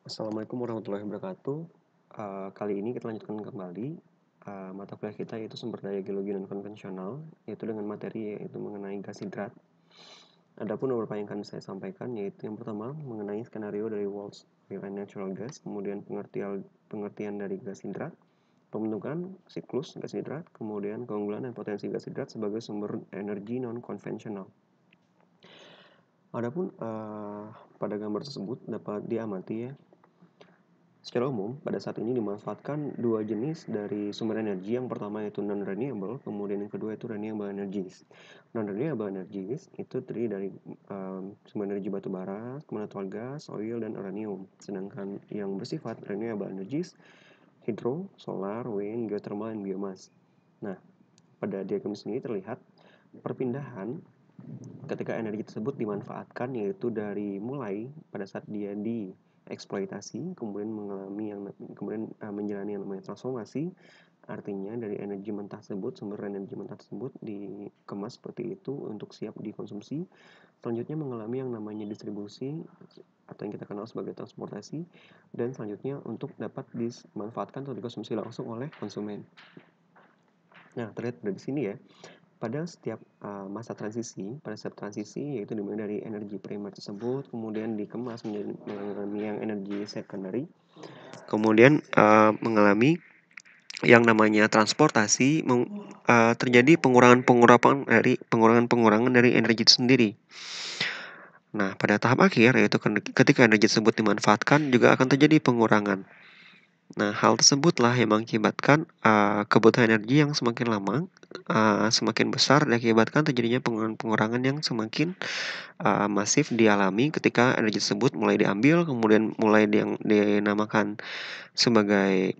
Assalamualaikum warahmatullahi wabarakatuh. Kali ini kita lanjutkan kembali mata kuliah kita yaitu sumber daya geologi non konvensional, yaitu dengan materi yaitu mengenai gas hidrat. Adapun beberapa yang akan saya sampaikan yaitu yang pertama mengenai skenario dari World Oil and Natural Gas, kemudian pengertian dari gas hidrat, pembentukan siklus gas hidrat, kemudian keunggulan dan potensi gas hidrat sebagai sumber energi non konvensional. Adapun pada gambar tersebut dapat diamati ya. Secara umum, pada saat ini dimanfaatkan dua jenis dari sumber energi. Yang pertama yaitu non-renewable, kemudian yang kedua itu renewable energies. Non-renewable energies itu terdiri dari sumber energi batu bara, kemudian natural gas, oil, dan uranium. Sedangkan yang bersifat renewable energies, hidro, solar, wind, geothermal, dan biomass. Nah, pada diagram ini terlihat perpindahan ketika energi tersebut dimanfaatkan, yaitu dari mulai pada saat dia dieksploitasi kemudian menjalani yang namanya transformasi, artinya dari energi mentah tersebut, sumber energi mentah tersebut dikemas seperti itu untuk siap dikonsumsi. Selanjutnya mengalami yang namanya distribusi atau yang kita kenal sebagai transportasi, dan selanjutnya untuk dapat dimanfaatkan atau dikonsumsi langsung oleh konsumen. Nah, terlihat dari sini ya, pada setiap pada setiap transisi yaitu dimulai dari energi primer tersebut kemudian dikemas mengalami yang energi secondary, kemudian mengalami yang namanya transportasi, terjadi pengurangan dari energi itu sendiri. Nah, pada tahap akhir yaitu ketika energi tersebut dimanfaatkan juga akan terjadi pengurangan. Nah, hal tersebutlah yang mengakibatkan kebutuhan energi yang semakin lama semakin besar, diakibatkan terjadinya pengurangan yang semakin masif dialami ketika energi tersebut mulai diambil, kemudian mulai dinamakan sebagai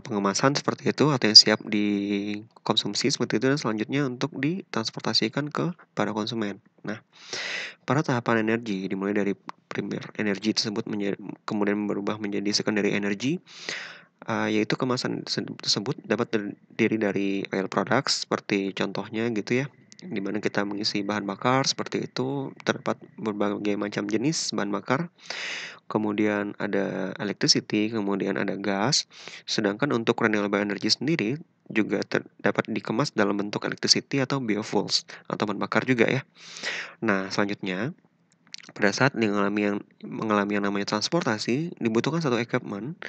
pengemasan seperti itu atau yang siap dikonsumsi seperti itu, dan selanjutnya untuk ditransportasikan ke para konsumen. Nah, pada tahapan energi dimulai dari primer energi tersebut kemudian berubah menjadi secondary energy, yaitu kemasan tersebut dapat terdiri dari oil products seperti contohnya gitu ya, di mana kita mengisi bahan bakar seperti itu, terdapat berbagai macam jenis bahan bakar, kemudian ada electricity, kemudian ada gas. Sedangkan untuk renewable energy sendiri juga dapat dikemas dalam bentuk electricity atau biofuels atau bahan bakar juga ya. Nah, selanjutnya pada saat mengalami yang namanya transportasi, dibutuhkan satu equipment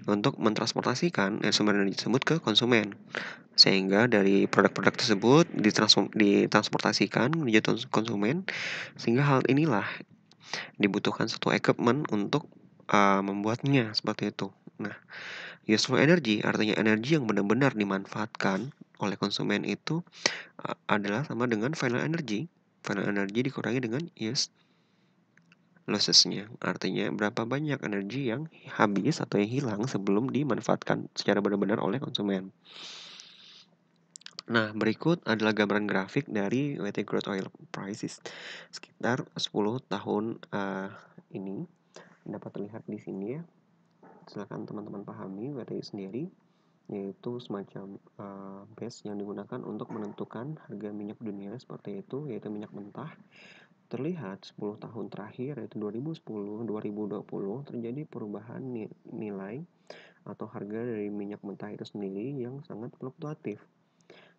untuk mentransportasikan sumber energi tersebut ke konsumen. Sehingga dari produk-produk tersebut ditransportasikan menuju konsumen, sehingga hal inilah dibutuhkan satu equipment untuk membuatnya seperti itu. Nah, useful energy artinya energi yang benar-benar dimanfaatkan oleh konsumen itu adalah sama dengan final energy. Final energy dikurangi dengan use losses-nya, artinya berapa banyak energi yang habis atau yang hilang sebelum dimanfaatkan secara benar-benar oleh konsumen. Nah, berikut adalah gambaran grafik dari WT crude oil prices sekitar 10 tahun ini. Dapat terlihat di sini ya. Silakan teman-teman pahami WTI sendiri, yaitu semacam base yang digunakan untuk menentukan harga minyak dunia seperti itu, yaitu minyak mentah. Terlihat 10 tahun terakhir yaitu 2010-2020 terjadi perubahan nilai atau harga dari minyak mentah itu sendiri yang sangat fluktuatif.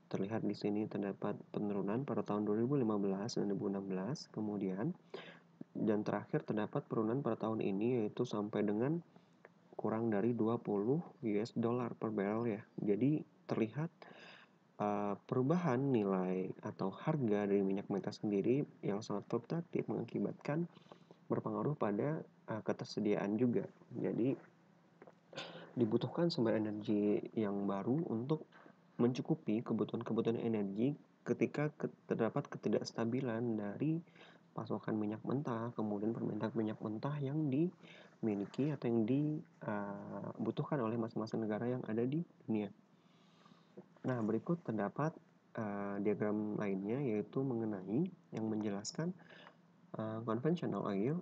Terlihat di sini terdapat penurunan pada tahun 2015 dan 2016, kemudian dan terakhir terdapat penurunan pada tahun ini yaitu sampai dengan kurang dari 20 US dollar per barrel ya. Jadi terlihat perubahan nilai atau harga dari minyak mentah sendiri yang sangat fluktuatif mengakibatkan berpengaruh pada ketersediaan juga. Jadi dibutuhkan sumber energi yang baru untuk mencukupi kebutuhan energi ketika terdapat ketidakstabilan dari pasokan minyak mentah, kemudian permintaan minyak mentah yang dimiliki atau yang dibutuhkan oleh masing-masing negara yang ada di dunia. Nah, berikut terdapat diagram lainnya yaitu mengenai yang menjelaskan conventional oil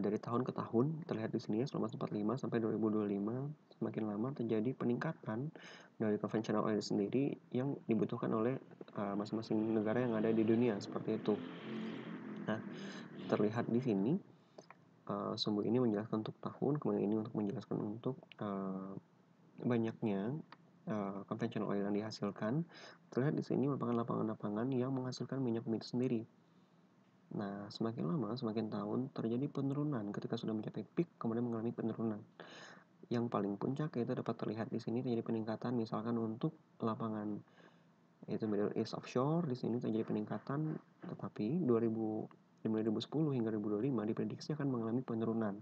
dari tahun ke tahun. Terlihat di sini selama 1945 sampai 2025 semakin lama terjadi peningkatan dari conventional oil sendiri yang dibutuhkan oleh masing-masing negara yang ada di dunia seperti itu. Nah, terlihat di sini sumbu ini menjelaskan untuk tahun, kemudian ini untuk menjelaskan untuk banyaknya conventional oil yang dihasilkan. Terlihat di sini merupakan lapangan-lapangan yang menghasilkan minyak bumi itu sendiri. Nah, semakin lama, semakin tahun terjadi penurunan ketika sudah mencapai peak, kemudian mengalami penurunan. Yang paling puncak yaitu dapat terlihat di sini terjadi peningkatan, misalkan untuk lapangan yaitu Middle East offshore, di sini terjadi peningkatan, tetapi 2010 hingga 2025 diprediksi akan mengalami penurunan.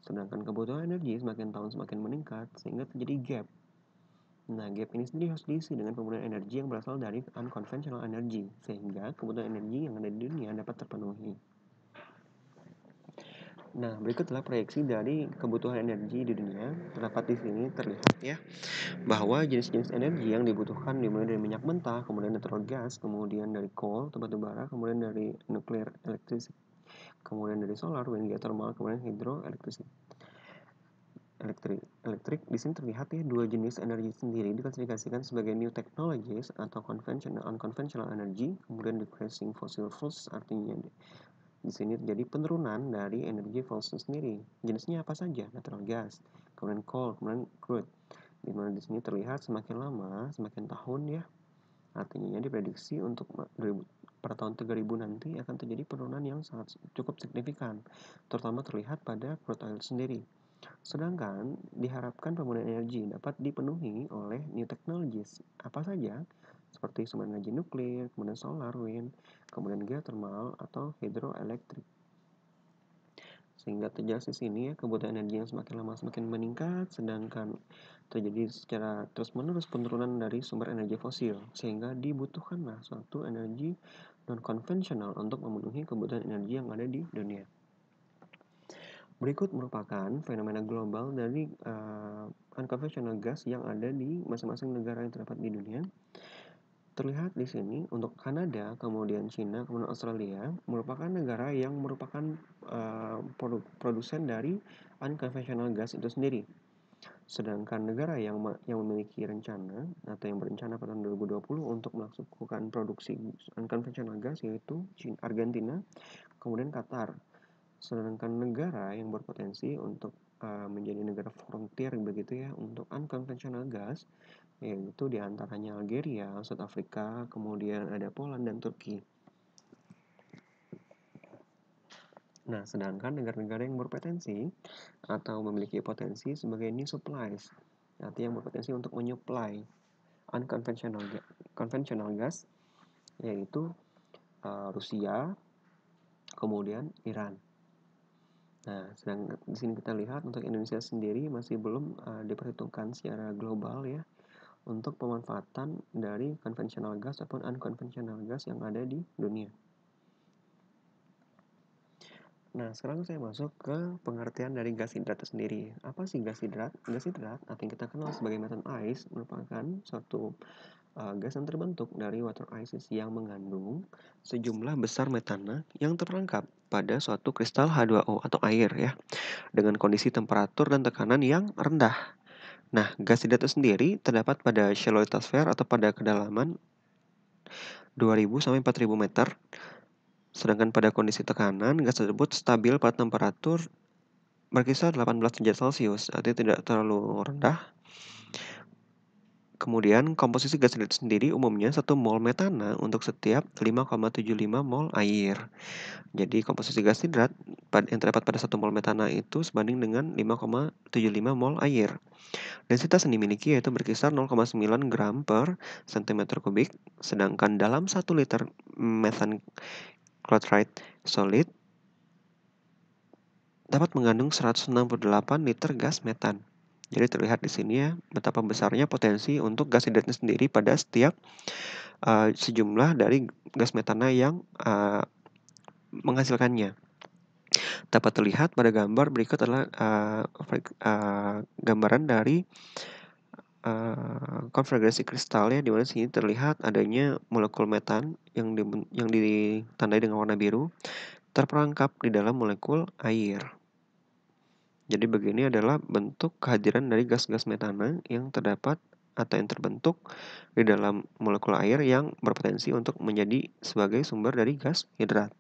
Sedangkan kebutuhan energi semakin tahun semakin meningkat sehingga terjadi gap. Nah, gap ini sendiri harus diisi dengan penggunaan energi yang berasal dari unconventional energy, sehingga kebutuhan energi yang ada di dunia dapat terpenuhi. Nah, berikut adalah proyeksi dari kebutuhan energi di dunia. Terdapat di sini terlihat ya, bahwa jenis-jenis energi yang dibutuhkan dimulai dari minyak mentah, kemudian natural gas, kemudian dari coal, batu bara, kemudian dari nuclear electricity, kemudian dari solar, wind, geothermal, kemudian hydroelectricity. Elektrik di sini terlihat ya, dua jenis energi sendiri diklasifikasikan sebagai new technologies atau unconventional energy, kemudian decreasing fossil fuels, artinya di sini terjadi penurunan dari energi fosil sendiri. Jenisnya apa saja? Natural gas, kemudian coal, kemudian crude. Di mana di sini terlihat semakin lama, semakin tahun ya, artinya diprediksi untuk pada tahun 3000 nanti akan terjadi penurunan yang sangat cukup signifikan, terutama terlihat pada crude oil sendiri. Sedangkan diharapkan penggunaan energi dapat dipenuhi oleh new technologies apa saja, seperti sumber energi nuklir, kemudian solar, wind, kemudian geothermal atau hydroelectric. Sehingga terjelas di sini ya, kebutuhan energi yang semakin lama semakin meningkat, sedangkan terjadi secara terus-menerus penurunan dari sumber energi fosil, sehingga dibutuhkanlah suatu energi non-konvensional untuk memenuhi kebutuhan energi yang ada di dunia. Berikut merupakan fenomena global dari unconventional gas yang ada di masing-masing negara yang terdapat di dunia. Terlihat di sini untuk Kanada, kemudian China, kemudian Australia merupakan negara yang merupakan produsen dari unconventional gas itu sendiri. Sedangkan negara yang memiliki rencana atau yang berencana pada tahun 2020 untuk melakukan produksi unconventional gas yaitu Argentina, kemudian Qatar. Sedangkan negara yang berpotensi untuk menjadi negara frontier begitu ya untuk unconventional gas yaitu diantaranya Algeria, South Africa, kemudian ada Poland dan Turki. Nah, sedangkan negara-negara yang berpotensi atau memiliki potensi sebagai new supplies, artinya yang berpotensi untuk menyuplai unconventional gas yaitu Rusia, kemudian Iran. Nah, sedang di sini kita lihat untuk Indonesia sendiri masih belum diperhitungkan secara global ya untuk pemanfaatan dari conventional gas ataupun unconventional gas yang ada di dunia. Nah, sekarang saya masuk ke pengertian dari gas hidrat itu sendiri. Apa sih gas hidrat? Gas hidrat atau yang kita kenal sebagai methane ice merupakan suatu gas yang terbentuk dari water ices yang mengandung sejumlah besar metana yang terperangkap pada suatu kristal H2O atau air ya, dengan kondisi temperatur dan tekanan yang rendah. Nah, gas hidrat itu sendiri terdapat pada shallow litosfer atau pada kedalaman 2000 sampai 4000 meter. Sedangkan pada kondisi tekanan, gas tersebut stabil pada temperatur berkisar 18 derajat Celcius, artinya tidak terlalu rendah. Kemudian, komposisi gas hidrat sendiri umumnya 1 mol metana untuk setiap 5,75 mol air. Jadi, komposisi gas hidrat yang terdapat pada 1 mol metana itu sebanding dengan 5,75 mol air. Densitas yang dimiliki yaitu berkisar 0,9 gram per cm kubik, sedangkan dalam 1 liter methane chloride solid dapat mengandung 168 liter gas metan. Jadi terlihat di sini ya betapa besarnya potensi untuk gas hidratnya sendiri pada setiap sejumlah dari gas metana yang menghasilkannya. Dapat terlihat pada gambar berikut adalah gambaran dari konfigurasi kristal ya, di mana sini terlihat adanya molekul metan yang ditandai dengan warna biru terperangkap di dalam molekul air. Jadi begini adalah bentuk kehadiran dari gas-gas metana yang terdapat atau yang terbentuk di dalam molekul air yang berpotensi untuk menjadi sebagai sumber dari gas hidrat.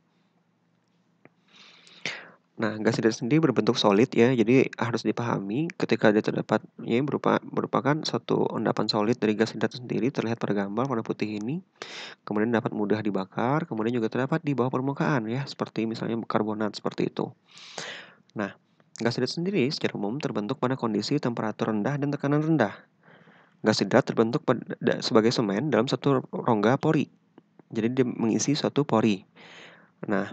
Nah, gas hidrat sendiri berbentuk solid ya, jadi harus dipahami ketika dia terdapat ya merupakan suatu endapan solid dari gas hidrat sendiri terlihat pada gambar warna putih ini, kemudian dapat mudah dibakar, kemudian juga terdapat di bawah permukaan ya, seperti misalnya karbonat seperti itu. Nah, gas hidrat sendiri secara umum terbentuk pada kondisi temperatur rendah dan tekanan rendah. Gas hidrat terbentuk sebagai semen dalam satu rongga pori. Jadi dia mengisi suatu pori. Nah,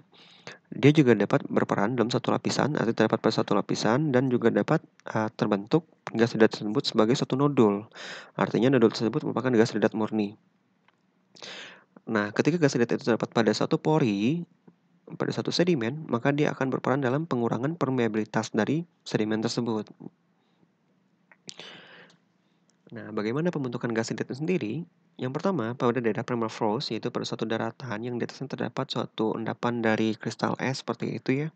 dia juga dapat berperan dalam satu lapisan atau terdapat pada satu lapisan dan juga dapat terbentuk gas hidrat tersebut sebagai suatu nodul. Artinya nodul tersebut merupakan gas hidrat murni. Nah, ketika gas hidrat itu terdapat pada satu pori, pada satu sedimen, maka dia akan berperan dalam pengurangan permeabilitas dari sedimen tersebut. Nah, bagaimana pembentukan gas hidrat itu sendiri? Yang pertama, pada daerah permafrost, yaitu pada suatu daratan yang di atasnya terdapat suatu endapan dari kristal es seperti itu ya.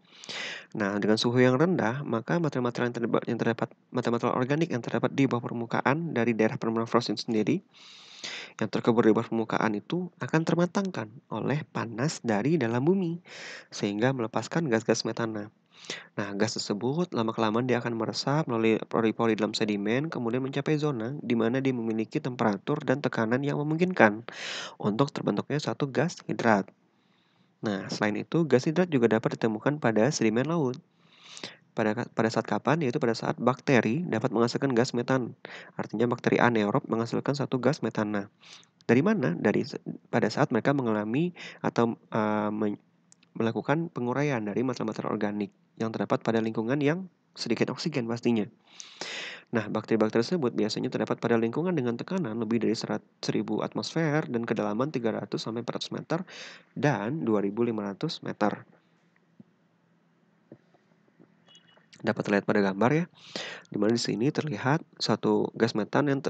Nah, dengan suhu yang rendah, maka material-material yang terdapat material organik yang terdapat di bawah permukaan dari daerah permafrost itu sendiri, yang terkubur di bawah permukaan itu akan termatangkan oleh panas dari dalam bumi, sehingga melepaskan gas-gas metana. Nah, gas tersebut lama-kelamaan dia akan meresap melalui pori-pori dalam sedimen, kemudian mencapai zona di mana dia memiliki temperatur dan tekanan yang memungkinkan untuk terbentuknya suatu gas hidrat. Nah, selain itu, gas hidrat juga dapat ditemukan pada sedimen laut. Pada saat kapan? Yaitu pada saat bakteri dapat menghasilkan gas metan. Artinya bakteri anaerob menghasilkan satu gas metana. Dari mana? Pada saat mereka mengalami atau melakukan penguraian dari material-material organik yang terdapat pada lingkungan yang sedikit oksigen pastinya. Nah, bakteri-bakteri tersebut biasanya terdapat pada lingkungan dengan tekanan lebih dari 1000 atmosfer dan kedalaman 300 sampai 400 meter dan 2500 meter. Dapat terlihat pada gambar ya, di mana di sini terlihat satu gas metan yang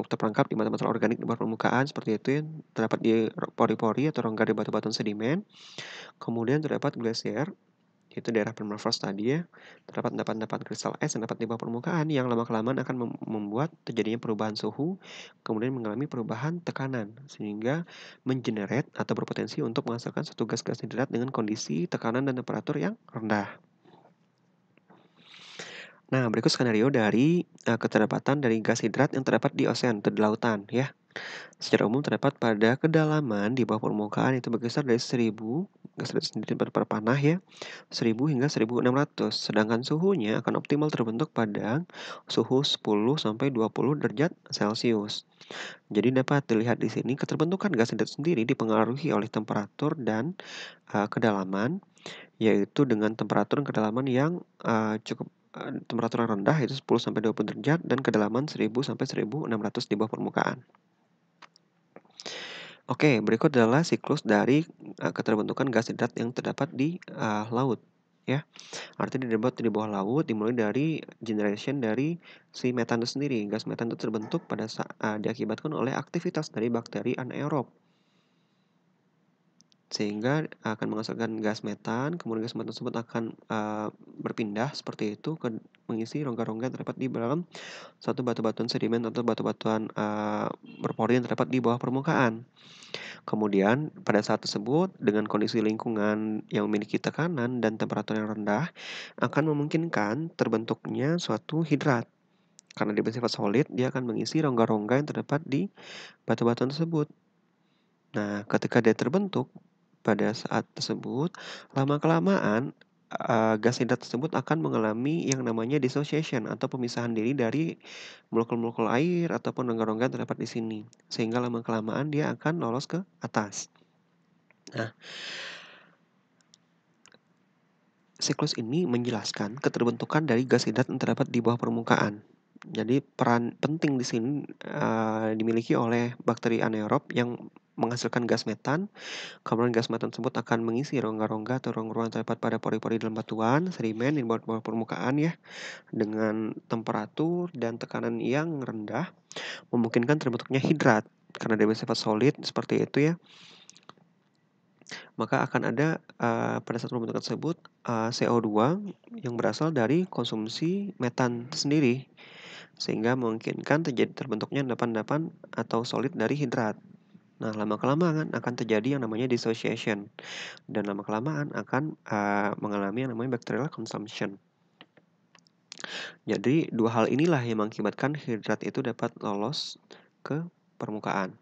terperangkap di material organik di bawah permukaan seperti itu yang terdapat di pori-pori atau rongga di batu-batuan sedimen. Kemudian terdapat glasier, yaitu daerah permafrost tadi ya, terdapat endapan-endapan kristal es yang dapat di bawah permukaan yang lama-kelamaan akan membuat terjadinya perubahan suhu, kemudian mengalami perubahan tekanan, sehingga mengenerate atau berpotensi untuk menghasilkan satu gas-gas hidrat dengan kondisi tekanan dan temperatur yang rendah. Nah, berikut skenario dari keterlambatan dari gas hidrat yang terdapat di ocean atau di lautan ya. Secara umum terdapat pada kedalaman di bawah permukaan itu berkisar dari 1000 gas hidrat sendiri berpanah ya, 1000 hingga 1600. Sedangkan suhunya akan optimal terbentuk pada suhu 10 sampai 20 derajat Celcius. Jadi dapat dilihat di sini keterbentukan gas hidrat sendiri dipengaruhi oleh temperatur dan kedalaman, yaitu dengan temperatur dan kedalaman yang temperatur yang rendah yaitu 10 sampai 20 derajat dan kedalaman 1000 sampai 1600 di bawah permukaan. Oke, berikut adalah siklus dari keterbentukan gas hidrat yang terdapat di laut ya. Artinya didapat di bawah laut dimulai dari generation dari si metan itu sendiri. Gas metan itu terbentuk pada saat diakibatkan oleh aktivitas dari bakteri anaerob, sehingga akan menghasilkan gas metan, kemudian gas metan tersebut akan berpindah seperti itu mengisi rongga-rongga yang terdapat di dalam satu batu-batuan sedimen atau batu-batuan berpori yang terdapat di bawah permukaan. Kemudian pada saat tersebut dengan kondisi lingkungan yang memiliki tekanan dan temperatur yang rendah akan memungkinkan terbentuknya suatu hidrat. Karena dia bersifat solid, dia akan mengisi rongga-rongga yang terdapat di batu-batuan tersebut. Nah, ketika dia terbentuk, pada saat tersebut, lama-kelamaan gas hidrat tersebut akan mengalami yang namanya dissociation atau pemisahan diri dari molekul-molekul air ataupun rongga-rongga yang terdapat di sini. Sehingga lama-kelamaan dia akan lolos ke atas. Nah, siklus ini menjelaskan keterbentukan dari gas hidrat yang terdapat di bawah permukaan. Jadi peran penting di sini dimiliki oleh bakteri anaerob yang menghasilkan gas metan. Kemudian gas metan tersebut akan mengisi rongga-rongga atau ruang-ruang yang terdapat pada pori-pori dalam batuan, sedimen di bawah permukaan ya, dengan temperatur dan tekanan yang rendah, memungkinkan terbentuknya hidrat. Karena dia bersifat solid seperti itu ya, maka akan ada pada saat pembentukan tersebut CO2 yang berasal dari konsumsi metan sendiri, sehingga memungkinkan terbentuknya endapan-endapan atau solid dari hidrat. Nah, lama-kelamaan akan terjadi yang namanya dissociation, dan lama-kelamaan akan mengalami yang namanya bacterial consumption. Jadi, dua hal inilah yang mengakibatkan hidrat itu dapat lolos ke permukaan.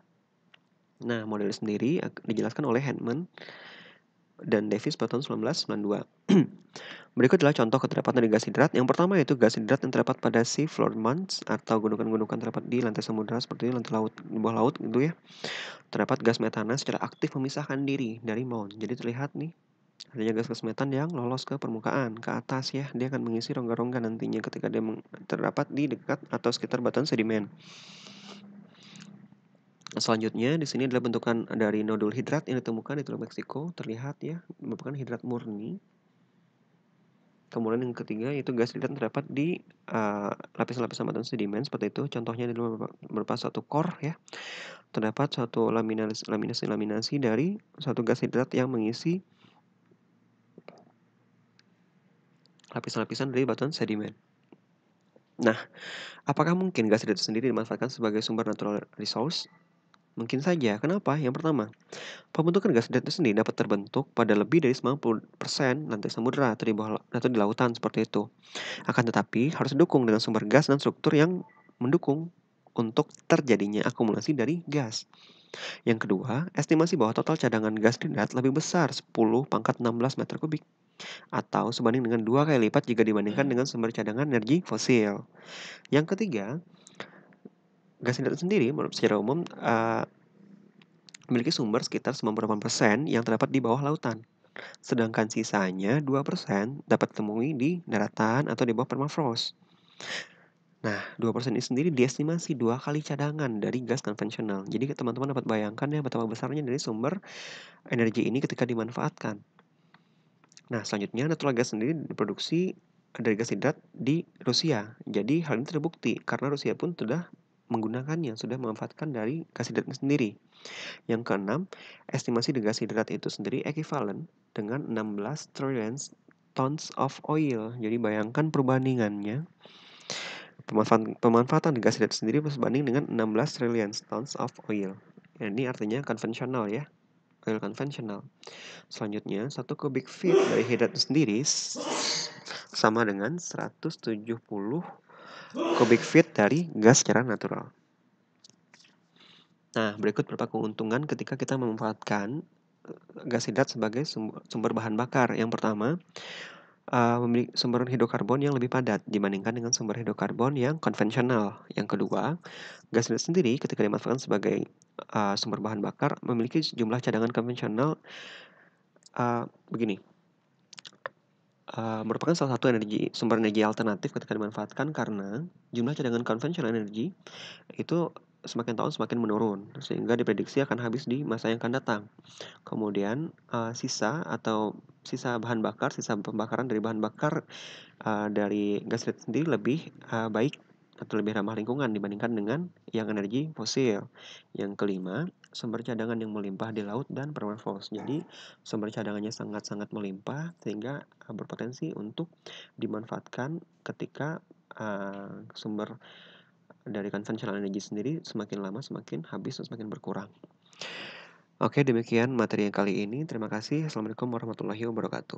Nah, model sendiri dijelaskan oleh Handman dan Davis pada tahun 1992. Berikut adalah contoh keterlibatan dari gas hidrat. Yang pertama yaitu gas hidrat yang terdapat pada sea floor mounts atau gundukan-gundukan terdapat di lantai samudera seperti lantai laut, di bawah laut gitu ya. Terdapat gas metana secara aktif memisahkan diri dari mount. Jadi terlihat nih adanya gas-gas metan yang lolos ke permukaan, ke atas ya. Dia akan mengisi rongga-rongga nantinya ketika dia terdapat di dekat atau sekitar batuan sedimen. Selanjutnya di sini adalah bentukan dari nodul hidrat yang ditemukan di Teluk Meksiko, terlihat ya, merupakan hidrat murni. Kemudian yang ketiga yaitu gas hidrat terdapat di lapisan-lapisan batuan sedimen seperti itu. Contohnya adalah berupa satu core ya. Terdapat suatu laminasi dari suatu gas hidrat yang mengisi lapisan-lapisan dari batuan sedimen. Nah, apakah mungkin gas hidrat sendiri dimanfaatkan sebagai sumber natural resource? Mungkin saja. Kenapa? Yang pertama, pembentukan gas hidrat itu sendiri dapat terbentuk pada lebih dari 90% lantai samudera atau di lautan seperti itu. Akan tetapi harus didukung dengan sumber gas dan struktur yang mendukung untuk terjadinya akumulasi dari gas. Yang kedua, estimasi bahwa total cadangan gas hidrat lebih besar 10⁻16 meter kubik atau sebanding dengan 2 kali lipat jika dibandingkan dengan sumber cadangan energi fosil. Yang ketiga, gas hidrat sendiri secara umum memiliki sumber sekitar 98% yang terdapat di bawah lautan. Sedangkan sisanya 2% dapat ditemui di daratan atau di bawah permafrost. Nah, 2% ini sendiri diestimasi 2 kali cadangan dari gas konvensional. Jadi teman-teman dapat bayangkan ya betapa besarnya dari sumber energi ini ketika dimanfaatkan. Nah, selanjutnya natural gas sendiri diproduksi dari gas hidrat di Rusia. Jadi hal ini terbukti karena Rusia pun sudah menggunakannya, sudah memanfaatkan dari gas hidrat sendiri. Yang keenam, estimasi dari gas hidrat itu sendiri ekivalen dengan 16 trillion tons of oil. Jadi bayangkan perbandingannya. Pemanfaatan gas hidrat sendiri berbanding dengan 16 trillion tons of oil. Ini artinya konvensional ya, oil konvensional. Selanjutnya, 1 kubik feet dari hidrat sendiri sama dengan 170 kubik feet dari gas secara natural. Nah, berikut beberapa keuntungan ketika kita memanfaatkan gas hidrat sebagai sumber bahan bakar. Yang pertama, memiliki sumber hidrokarbon yang lebih padat dibandingkan dengan sumber hidrokarbon yang konvensional. Yang kedua, gas hidrat sendiri ketika dimanfaatkan sebagai sumber bahan bakar memiliki jumlah cadangan konvensional begini. Merupakan salah satu sumber energi alternatif ketika dimanfaatkan karena jumlah cadangan konvensional energi itu semakin tahun semakin menurun sehingga diprediksi akan habis di masa yang akan datang. Kemudian sisa bahan bakar, sisa pembakaran dari bahan bakar dari gas hidrat sendiri lebih baik atau lebih ramah lingkungan dibandingkan dengan yang energi fosil. Yang kelima, sumber cadangan yang melimpah di laut dan permafrost. Jadi sumber cadangannya sangat-sangat melimpah sehingga berpotensi untuk dimanfaatkan ketika sumber dari konvensional energi sendiri semakin lama semakin habis dan semakin berkurang. Oke, demikian materi yang kali ini. Terima kasih. Assalamualaikum warahmatullahi wabarakatuh.